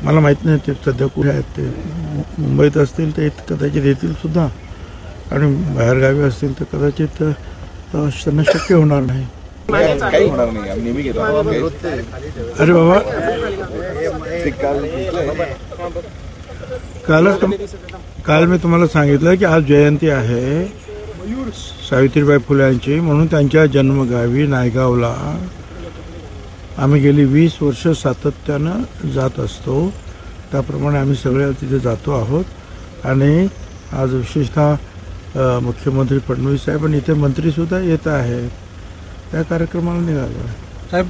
मला माहीत नाही ते सध्या कुठे आहेत. ते मुंबईत असतील तर कदाचित येतील सुद्धा, आणि बाहेरगावी असतील तर कदाचित त्यांना शक्य होणार नाही. काही होणार नाही, आम्ही नेहमी घेतो. अरे बाबा, काल मी तुम्हाला सांगितलं की आज जयंती आहे सावित्रीबाई फुल्यांची, म्हणून त्यांच्या जन्मगावी नायगावला आम्ही गेली 20 वर्ष सातत्यानं जात असतो. त्याप्रमाणे आम्ही सगळे तिथे जातो आहोत. आणि आज विशेषतः मुख्यमंत्री फडणवीस साहेब आणि इथे मंत्रीसुद्धा येत आहेत. त्या कार्यक्रमाला निघालो. साहेब,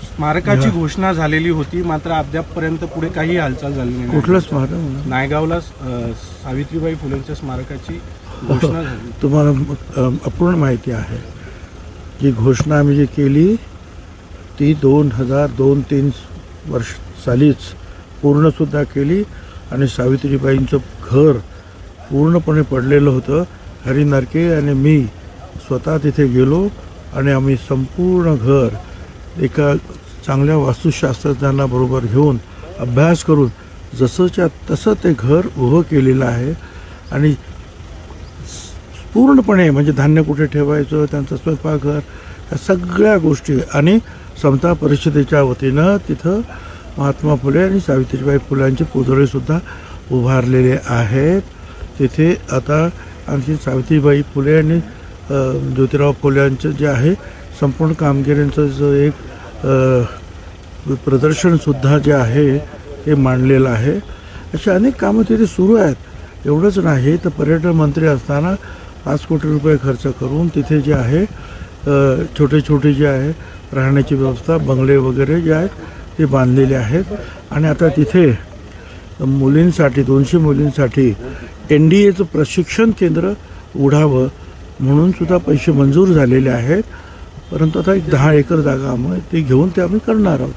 स्मारकाची घोषणा झालेली होती, मात्र अद्यापपर्यंत पुढे काही हालचाल झाली नाही. कुठलं स्मारक? नायगावला सावित्रीबाई फुलेंच्या स्मारकाची घोषणा झाली. तुम्हाला अपूर्ण माहिती आहे की घोषणा आम्ही जी केली ती 2002-03 वर्ष सालीच पूर्णसुद्धा केली. आणि सावित्रीबाईंचं घर पूर्णपणे पडलेलं होतं. हरी नरके आणि मी स्वतः तिथे गेलो आणि आम्ही संपूर्ण घर एका चांगल्या वास्तुशास्त्रज्ञांना बरोबर घेऊन अभ्यास करून जसंच्या तसं ते घर उभं केलेलं आहे. आणि पूर्णपणे म्हणजे धान्य कुठे ठेवायचं, त्यांचं स्वयंपाकघर, या सगळ्या गोष्टी. आणि समता परिषदेच्या वतीनं तिथं महात्मा फुले आणि सावित्रीबाई फुल्यांचे पुतळेसुद्धा उभारलेले आहेत. तिथे आता आणखी सावित्रीबाई फुले आणि ज्योतिराव फुल्यांचं जे आहे संपूर्ण कामगिरीचं जो एक प्रदर्शनसुद्धा जे आहे ते मांडलेलं आहे. अशी अनेक कामं तिथे सुरू आहेत. एवढंच नाही तर पर्यटन मंत्री असताना 5 कोटी रुपये खर्च करून तिथे जे आहे छोटे छोटे जे आहे राहण्याची व्यवस्था, बंगले वगैरे जे आहेत ते बांधलेले आहेत. आणि आता तिथे मुलींसाठी 200 मुलींसाठी NDAचं प्रशिक्षण केंद्र उघडावं म्हणून सुद्धा पैसे मंजूर झालेले आहेत. परंतु आता एक 10 एकर जागा आम्ही ती घेऊन ते आम्ही करणार आहोत.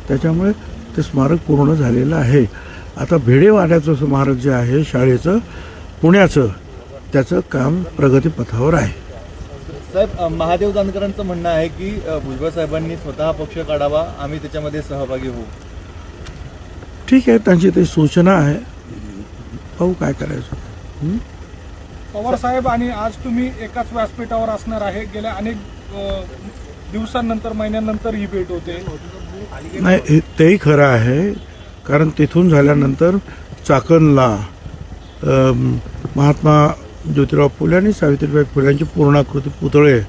त्याच्यामुळे ते स्मारक पूर्ण झालेलं आहे. आता भेडेवाड्याचं स्मारक जे आहे शाळेचं पुण्याचं, त्याचं काम प्रगतीपथावर आहे. साहेब, महादेव जानकरांचं म्हणणं आहे की भुजबळ साहेबांनी स्वतः पक्ष काढावा, आम्ही त्याच्यामध्ये सहभागी होऊ. ठीक आहे, त्यांची ते सूचना आहे, पाहू काय करायचं. पवार साहेब, आणि आज तुम्ही एकाच व्यासपीठावर असणार आहे. गेल्या अनेक दिवसांनंतर, महिन्यांनंतर ही भेट होते. नाही, तेही खरं आहे, कारण तिथून झाल्यानंतर चाकणला महात्मा ज्योतिराव फुले आणि सावित्रीबाई फुल्यांचे पूर्णाकृती पुतळे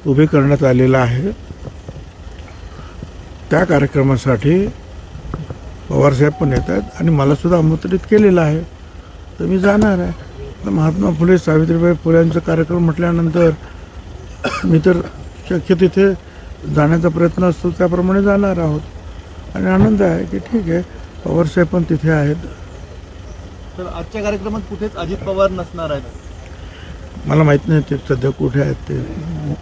उभे करण्यात आलेला आहे. त्या कार्यक्रमासाठी पवारसाहेब पण येत आहेत आणि मला सुद्धा आमंत्रित केलेलं आहे, तर मी जाणार आहे. महात्मा फुले सावित्रीबाई फुल्यांचा कार्यक्रम म्हटल्यानंतर मी तर शक्य तिथे जाण्याचा प्रयत्न असतो त्याप्रमाणे जाणार आहोत. आणि आनंद आहे की ठीक आहे, पवारसाहेब पण तिथे आहेत. तर आजच्या कार्यक्रमात कुठेच अजित पवार नसणार आहेत. मला माहीत नाही ते सध्या कुठे आहेत. ते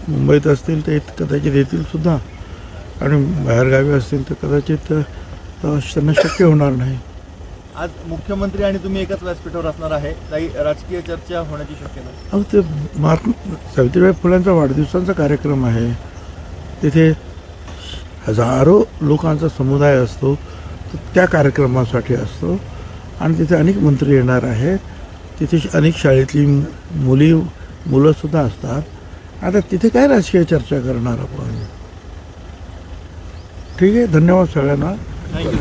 मुंबईत असतील तर कदाचित येतील सुद्धा, आणि बाहेरगावी असतील तर कदाचित त्यांना शक्य होणार नाही. आज मुख्यमंत्री आणि तुम्ही एकाच व्यासपीठावर असणार आहे, काही राजकीय चर्चा होण्याची शक्यता? अहो, ते महात्मा सावित्रीबाई फुल्यांचा वाढदिवसांचा कार्यक्रम आहे. तिथे हजारो लोकांचा समुदाय असतो, त्या कार्यक्रमासाठी असतो. आणि तिथे अनेक मंत्री येणार आहेत. तिथे अनेक शाळेतली मुलंसुद्धा असतात. आता तिथे काय राजकीय चर्चा करणार आपण. ठीक आहे, धन्यवाद सगळ्यांना. थँक्यू.